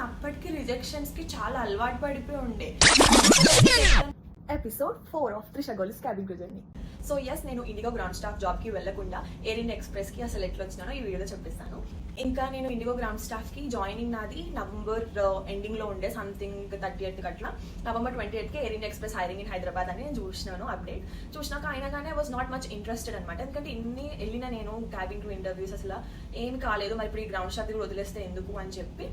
అప్పటికి రిజెక్షన్స్ కి చాలా అలవాటు పడిపోయి ఉండే. Episode 4 of Trisha goals cabin crew journey. So yes, నేను ఇండిగో గ్రౌండ్ స్టాఫ్ జాబ్ కి వెళ్లకుండా ఎయిర్ ఇండియా ఎక్స్ప్రెస్ కి అసలు ఎట్లా వచ్చినానో ఈ వీడియోలో చెప్పిస్తాను. ఇంకా నేను ఇండిగో గ్రౌండ్ స్టాఫ్ కి జాయినింగ్ నాది నవంబర్ ఎండింగ్ లో ఉండే, సంథింగ్ 30th అట్లా. నవంబర్ 28th కి air India express hiring in Hyderabad అని నేను చూసినాను అప్డేట్. చూసినాక అయినా కానీ I was not much interested అనమాట. ఎందుకంటే ఇన్ని వెళ్ళిన నేను క్యాబిన్ క్రూ ఇంటర్వ్యూస్ అసలు ఏమి కాలేదు, మరి ఇప్పుడు ఈ గ్రౌండ్ స్టాఫ్ కూడా వదిలేస్తే ఎందుకు అని చెప్పి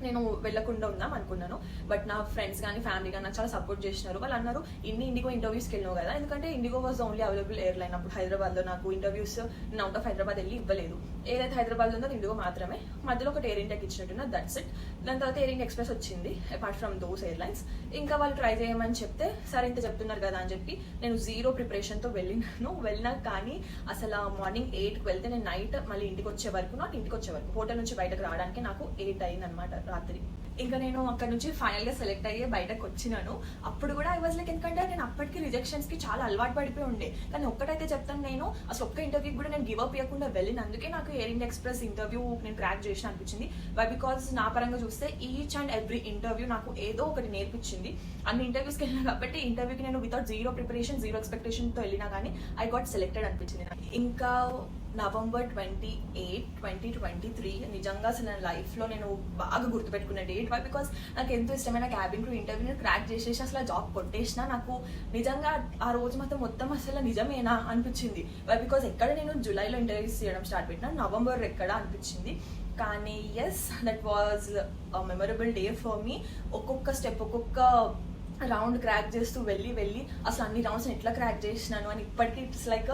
నేను వెళ్ళకుండా ఉందాం అనుకున్నాను. బట్ నా ఫ్రెండ్స్ కానీ ఫ్యామిలీ కానీ నాకు చాలా సపోర్ట్ చేసినారు. వాళ్ళు అన్నారు, ఇండిగో ఇంటర్వ్యూస్కి వెళ్ళినావు కదా, ఎందుకంటే IndiGo was only available airline అప్పుడు హైదరాబాద్లో. నాకు ఇంటర్వ్యూస్ నేను అవుట్ ఆఫ్ హైదరాబాద్ వెళ్ళి ఇవ్వలేదు. ఏదైతే హైదరాబాద్ ఉందో ఇండిగో మాత్రమే, మధ్యలో ఒకటి ఎయిర్ ఇండియాకి ఇచ్చినట్టున్నా, దట్స్ ఇట్. దాని తర్వాత ఎయిర్ ఇండియా ఎక్స్ప్రెస్ వచ్చింది అపార్ట్ ఫ్రమ్ దోస్ ఎయిర్లైన్స్. ఇంకా వాళ్ళు ట్రై చేయమని చెప్తే సరే ఇంత చెప్తున్నారు కదా అని చెప్పి నేను జీరో ప్రిపరేషన్తో వెళ్ళినా కానీ అసలు మార్నింగ్ 8కి వెళ్తే నేను నైట్ మళ్ళీ ఇంటికి వచ్చే వరకు హోటల్ నుంచి బయటకు రావడానికి నాకు 8 అయింది అనమాట రాత్రి. ఇంకా నేను అక్కడ నుంచి ఫైనల్గా సెలెక్ట్ అయ్యి బయటకు వచ్చినాను. అప్పుడు కూడా ఐ వాజ్ లైక్, ఎందుకంటే నేను అప్పటికి రిజెక్షన్స్ కి చాలా అలవాటు పడిపోయి ఉండే. కానీ ఒక్కటైతే చెప్తాను, నేను అసలు ఒక్క ఇంటర్వ్యూకి కూడా నేను గివ్ అప్ ఇవ్వకుండా వెళ్ళినందుకే నాకు ఎయిర్ ఇండియా ఎక్స్ప్రెస్ ఇంటర్వ్యూ నేను క్రాక్ చేసిన అనిపించింది. వై బికాస్ నా పరంగా చూస్తే ఈచ్ అండ్ ఎవ్రీ ఇంటర్వ్యూ నాకు ఏదో ఒకటి నేర్పించింది. అన్ని ఇంటర్వ్యూస్కి వెళ్ళినా కాబట్టి ఇంటర్వ్యూకి నేను వితౌట్ జీరో ప్రిపరేషన్, జీరో ఎక్స్పెక్టేషన్తో వెళ్ళినా కానీ ఐ గాట్ సెలెక్టెడ్ అనిపించింది. ఇంకా నవంబర్ 28, 2023 నిజంగా అసలు నా లైఫ్లో నేను బాగా గుర్తుపెట్టుకున్న డేట్. వై బికాస్ నాకు ఎంతో ఇష్టమైన క్యాబిన్ క్రూ ఇంటర్వ్యూని క్రాక్ చేసేసి అసలు జాబ్ కొట్టేసిన. నాకు నిజంగా ఆ రోజు మొత్తం అసలు నిజమేనా అనిపించింది. వై బికాస్ ఎక్కడ నేను జూలైలో ఇంటర్వ్యూస్ చేయడం స్టార్ట్ పెట్టినా, నవంబర్ ఎక్కడ అనిపించింది. కానీ yes, that was memorable day for me. ఒక్కొక్క స్టెప్, ఒక్కొక్క రౌండ్ క్రాక్ చేస్తూ వెళ్ళి అసలు అన్ని రౌండ్స్ ఎట్లా క్రాక్ చేసినాను అని ఇప్పటికీ ఇట్స్ లైక్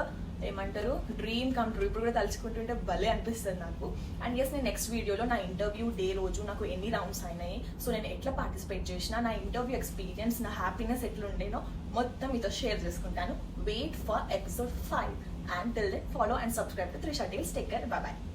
ఏమంటారు, డ్రీమ్ కమ్ ట్రూ. ఇప్పుడు కూడా తలుచుకుంటుంటే భలే అనిపిస్తుంది నాకు. అండ్ ఎస్, నేను నెక్స్ట్ వీడియోలో నా ఇంటర్వ్యూ డే రోజు నాకు ఎన్ని రౌండ్స్ అయినాయి, సో నేను ఎట్లా పార్టిసిపేట్ చేసిన, నా ఇంటర్వ్యూ ఎక్స్పీరియన్స్, నా హ్యాపీనెస్ ఎట్లుండేనో మొత్తం మీతో షేర్ చేసుకుంటాను. Wait for episode 5 and till then follow and subscribe to Trisha Tales. Take care, bye bye.